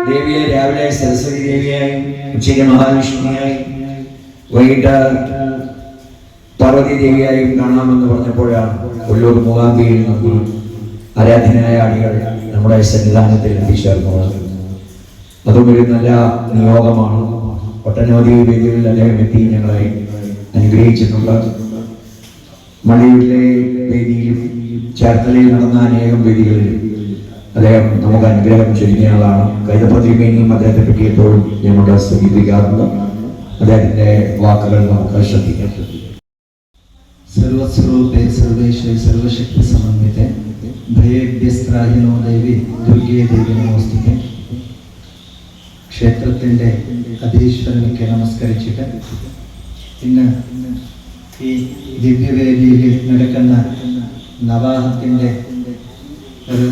ദേവിയെ രാവിലെ സരസ്വതി ദേവിയായും ഉച്ചയ്ക്ക് മഹാലക്ഷ്മിയായും വൈകിട്ട് പാർവതി ദേവിയായും കാണാമെന്ന് പറഞ്ഞപ്പോഴാണ് കൊല്ലൂർ മൂകാംബികയിൽ നമുക്ക് ആരാധനായ അടികൾ നമ്മുടെ സന്നിധാനത്തിൽ എത്തിച്ചേർന്നത്. അതും ഒരു നല്ല നിയോഗമാണ്. ഒട്ടനവധി വേദികളിൽ അദ്ദേഹം എത്തി ഞങ്ങളെ അനുഗ്രഹിച്ചിട്ടുണ്ട്. മണിയൂരിലെ വേദിയിലും ചേർത്തലയിൽ നടന്ന അനേകം വേദികളിൽ അദ്ദേഹം നമുക്ക് അനുഗ്രഹം ചൊരിഞ്ഞ ആളാണ്. കൈതപ്പതിരിമേനിയും അദ്ദേഹത്തെ പറ്റി എപ്പോഴും ഞങ്ങളോട് സൂചിപ്പിക്കാറുണ്ട്. അദ്ദേഹത്തിന്റെ വാക്കുകൾ നമുക്ക് ശ്രദ്ധിക്കാം. സർവസ്വരൂപേ സർവേശ്വരി സർവശക്തി സമന്വിതെ ഭയേഭ്യസ്ത്രാഹിനോ ദേവി ദുർഗേ ദേവി നമോസ്തുതേ. ക്ഷേത്രത്തിൻ്റെ അധീശ്വരനിക്ക് നമസ്കരിച്ചിട്ട് ഇന്ന് ഈ ദിവ്യവേദിയിൽ നടക്കുന്ന നവാഹത്തിൻ്റെ ഒരു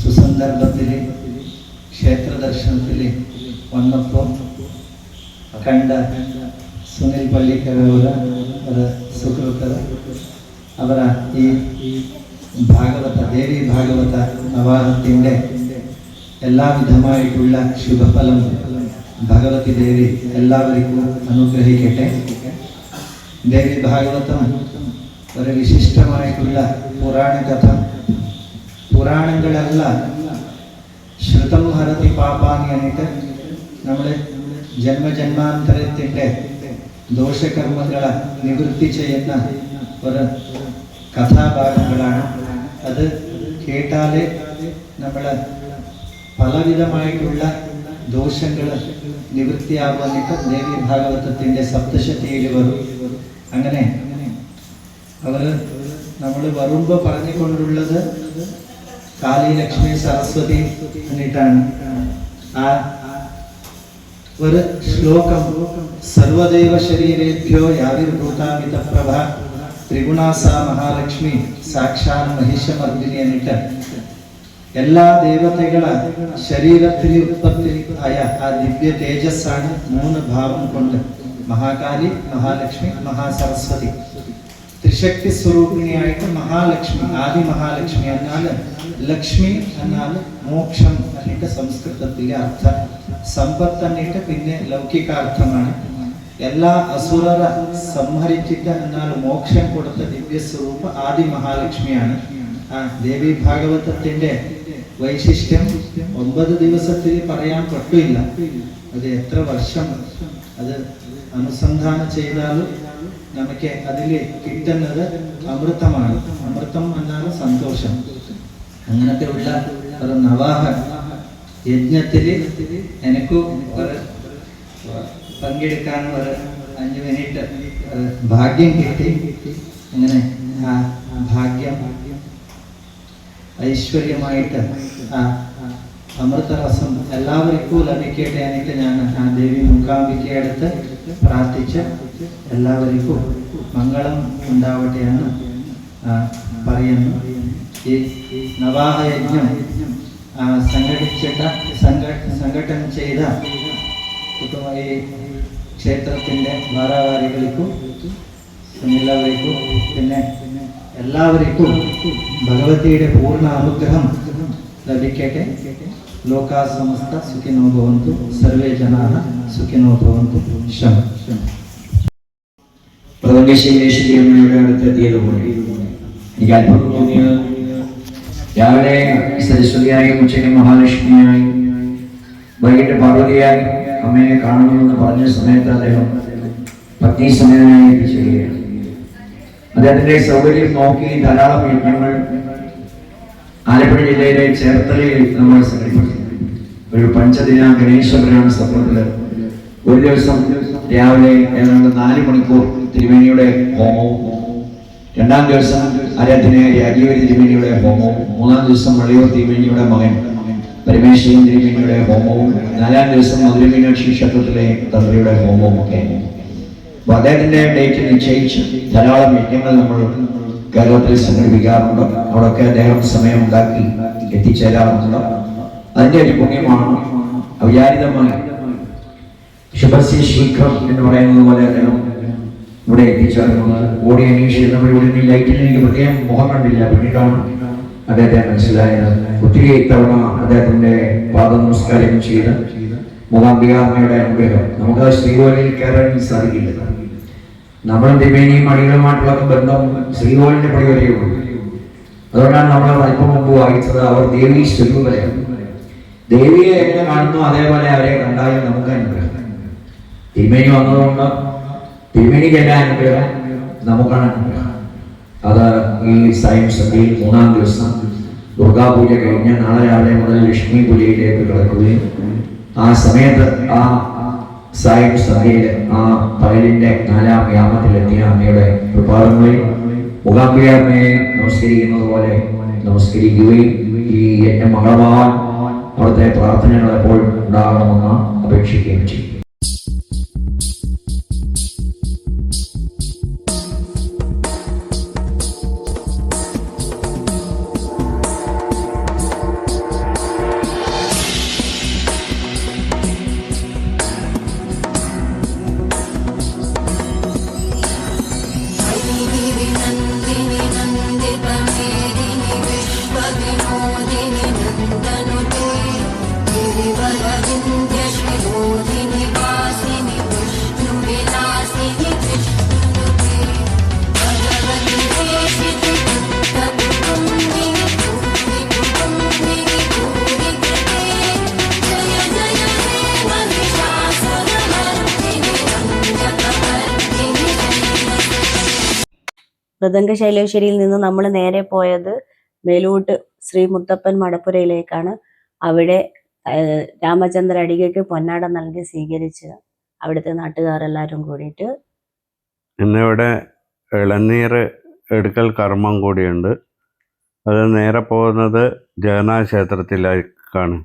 സുസന്ദർഭത്തിൽ ക്ഷേത്ര ദർശനത്തിൽ വന്നപ്പോൾ കണ്ട സുനിൽ പള്ളിക്കരവರ സുഹൃത്തുക്കൾ ಅವರ ಈ ഭാഗവത ദേവി ഭാഗവത നവാഹത്തിൻ്റെ എല്ലാവിധമായിട്ടുള്ള ശുഭഫലം ഭഗവതി ദേവി എല്ലാവർക്കും അനുഗ്രഹിക്കട്ടെ. ദേവി ഭാഗവതം ഒരു വിശിഷ്ടമായിട്ടുള്ള പുരാണ കഥ. പുരാണങ്ങളല്ല ശ്രുതം ഹരതി പാപാനി എന്നിട്ട് നമ്മുടെ ജന്മജന്മാന്തരത്തിൻ്റെ ദോഷകർമ്മങ്ങളെ നിവൃത്തി ചെയ്യുന്ന ഒരു കഥാഭാഗങ്ങളാണ്. അത് കേട്ടാലേ നമ്മൾ പലവിധമായിട്ടുള്ള ദോഷങ്ങൾ നിവൃത്തിയാകുന്നിട്ട് ദേവി ഭാഗവതത്തിൻ്റെ സപ്തശതിയിൽ വരും. അങ്ങനെ അവർ നമ്മൾ വരുമ്പോൾ പറഞ്ഞുകൊണ്ടുള്ളത് കാളി ലക്ഷ്മി സരസ്വതി എന്നിട്ടാണ്. ആ ഒരു ശ്ലോകം സർവദേവ ശരീരേഭ്യോ യാവിർഭൂതാമിത പ്രഭ ത്രിഗുണാസ മഹാലക്ഷ്മി സാക്ഷാൽ മഹിഷമർദിനി എന്നിട്ട് എല്ലാ ദേവതകള ശരീരത്തിൽ ഉത്പത്തി ആയ ആ ദിവ്യ തേജസ്സാണ് മൂന്ന് ഭാവം കൊണ്ട് മഹാകാലി, മഹാലക്ഷ്മി, മഹാസരസ്വതി. ത്രിശക്തി സ്വരൂപിണിയായിട്ട് മഹാലക്ഷ്മി, ആദി മഹാലക്ഷ്മി എന്നാൽ ലക്ഷ്മി എന്നാൽ മോക്ഷം എന്നിട്ട് സംസ്കൃതത്തിലെ അർത്ഥം. സമ്പത്ത് എന്നിട്ട് പിന്നെ ലൗകികാർത്ഥമാണ്. എല്ലാ അസുരര സംഹരിച്ചിട്ട് എന്നാൽ മോക്ഷം കൊടുത്ത ദിവ്യസ്വരൂപ ആദി മഹാലക്ഷ്മിയാണ്. ആ ദേവി ഭാഗവതത്തിന്റെ വൈശിഷ്ട്യം 9 ദിവസത്തിൽ പറയാൻ പറ്റില്ല. അത് എത്ര വർഷം അത് അനുസന്ധാനം ചെയ്താലും നമുക്ക് അതിൽ കിട്ടുന്നത് അമൃതമാണ്. അമൃതം എന്നാൽ സന്തോഷം. അങ്ങനത്തെ ഉള്ള ഒരു നവാഹ യജ്ഞത്തിൽ എനിക്ക് പങ്കെടുക്കാൻ ഒരു 5 മിനിറ്റ് ഭാഗ്യം കിട്ടി. അങ്ങനെ ആ ഭാഗ്യം ഐശ്വര്യമായിട്ട് ആ അമൃതരസം എല്ലാവർക്കും ലഭിക്കട്ടെ എന്നിട്ട് ഞാൻ ആ ദേവി മൂകാംബികയടുത്ത് പ്രാർത്ഥിച്ച് എല്ലാവർക്കും മംഗളം ഉണ്ടാവട്ടെ എന്ന് പറയുന്നു. ഈ നവാഹ യജ്ഞം സംഘടന ചെയ്ത ഈ ക്ഷേത്രത്തിൻ്റെ ഭാരവാഹികൾക്കും എല്ലാവർക്കും പിന്നെ എല്ലാവർക്കും ഭഗവതിയുടെ പൂർണ്ണ അനുഗ്രഹം ലഭിക്കട്ടെ. ലോകാ സമസ്ത സുഖിനോ ഭവന്തു, സർവേ ജനാഃ സുഖിനോ ഭവന്തു. പ്രഥമശൈലേശ്വരിയമ്മയുടെ അടുത്തെത്തിയതുപോലെ എനിക്ക് അത്ഭുതം തോന്നിയത് രാവിലെ സരസ്വതിയായും ഉച്ചയ്ക്ക് മഹാലക്ഷ്മിയായും വൈകിട്ട് പാർവതിയായും അമ്മയെ കാണണമെന്ന് പറഞ്ഞ സമയത്ത് അദ്ദേഹം പത്നി സമേതനായി എത്തിച്ചേരുകയാണ്. അദ്ദേഹത്തിന്റെ സൗകര്യം നോക്കി ധാരാളം യജ്ഞങ്ങൾ ആലപ്പുഴ ജില്ലയിലെ ചേർത്തലയിൽ നമ്മൾ സംഘടിപ്പിച്ചു. ഒരു പഞ്ചദിന ഗണേശ പുരാണ സത്രത്തില് ഒരു ദിവസം രാവിലെ ഏതാണ്ട് 4 മണിക്കൂർ തിരുമേനിയുടെ ഹോമവും, 2-ാം ദിവസം ആരാധനയായ രാജീവരി തിരുമേനിയുടെ ഹോമവും, 3-ാം ദിവസം മള്ളിയൂർ തിരുമേനിയുടെ മകൻ പരമേശ്വരൻ തിരുമേനിയുടെ ഹോമവും, 4-ാം ദിവസം മധുര മീനാക്ഷി ക്ഷേത്രത്തിലെ തന്ത്രിയുടെ ഹോമവും ഒക്കെ. അപ്പൊ അദ്ദേഹത്തിന്റെ ഡേറ്റ് നിശ്ചയിച്ച് ധാരാളം യജ്ഞങ്ങൾ നമ്മൾ കേരളത്തിൽ സംഘടിപ്പിക്കാറുണ്ട്. അവിടെയൊക്കെ അദ്ദേഹം സമയം ഉണ്ടാക്കി എത്തിച്ചേരാറുണ്ട്. അതിന്റെ ഒരു പുണ്യമാണ് അവിചാരിതമായി ശുഭസ്യ ശീഘ്രം എന്ന് പറയുന്നത് പോലെ അദ്ദേഹം ഇവിടെ ഇവിടെ എത്തിച്ചേർന്നത്. ഓടി അന്വേഷിച്ചപ്പോൾ ഇവിടെ നിന്ന് ലൈറ്റിൽ എനിക്ക് പ്രത്യേകം മുഖം കണ്ടില്ല, പിന്നീടാണ് അദ്ദേഹത്തെ മനസ്സിലായത്. ഒത്തിരി തവണ അദ്ദേഹത്തിന്റെ പാദ നമസ്കാരം ചെയ്ത് മൂകാംബികാമ്മയുടെ അനുഗ്രഹം. നമുക്ക് ശ്രീകോവിലിൽ കയറാൻ സാധിക്കില്ല. നമ്മളും തിരുമേനിയും അടികളുമായിട്ടുള്ള ബന്ധം ശ്രീകോവിലിന്റെ പടി വരെയുള്ളൂ. അതുകൊണ്ടാണ് നമ്മൾ അല്പം മുമ്പ് വായിച്ചത് അവർ ദേവീ സ്വരൂപതയാണ്. ദേവിയെ എങ്ങനെ കാണുന്നു അതേപോലെ അവരെ കണ്ടാലും നമുക്ക് അനുഗ്രഹം. തിരുമേനി വന്നതുകൊണ്ട് തിരുമേനിക്ക് എല്ലാ അനുഗ്രഹം, നമുക്കാണ് അനുഗ്രഹം. അത് ഈ സായം സന്ധ്യയിൽ 3-ാം ദിവസം ദുർഗാപൂജ കഴിഞ്ഞ് നാളെ രാവിലെ മുതൽ ലക്ഷ്മി പൂജയിലേക്ക് കിടക്കുകയും ആ സമയത്ത് ആ സായം സന്ധ്യയിൽ ആ പകലിന്റെ 4-ാം യാമത്തിലെത്തിയ അമ്മയുടെ കൃപാദങ്ങളിൽ മൂകാംബികയെ നമസ്കരിക്കുന്നത് പോലെ നമസ്കരിക്കുകയും ഈ എന്റെ മകളാവാൻ അവിടുത്തെ പ്രാർത്ഥനകൾ എപ്പോഴും ഉണ്ടാകണമെന്ന് അപേക്ഷിക്കുകയും ചെയ്യും. മൃദംഗ ശൈലേശ്വരിയിൽ നിന്ന് നമ്മൾ നേരെ പോയത് മേലൂട്ട് ശ്രീ മുത്തപ്പൻ മടപ്പുരയിലേക്കാണ്. അവിടെ രാമചന്ദ്ര അടികയ്ക്ക് പൊന്നാട നൽകി സ്വീകരിച്ച് അവിടുത്തെ നാട്ടുകാരെല്ലാവരും കൂടിയിട്ട് ഇന്നിവിടെ ഇളനീർ എടുക്കൽ കർമ്മം കൂടിയുണ്ട്. അത് നേരെ പോകുന്നത് ജഗന്നാഥ ക്ഷേത്രത്തിലേക്കാണ്.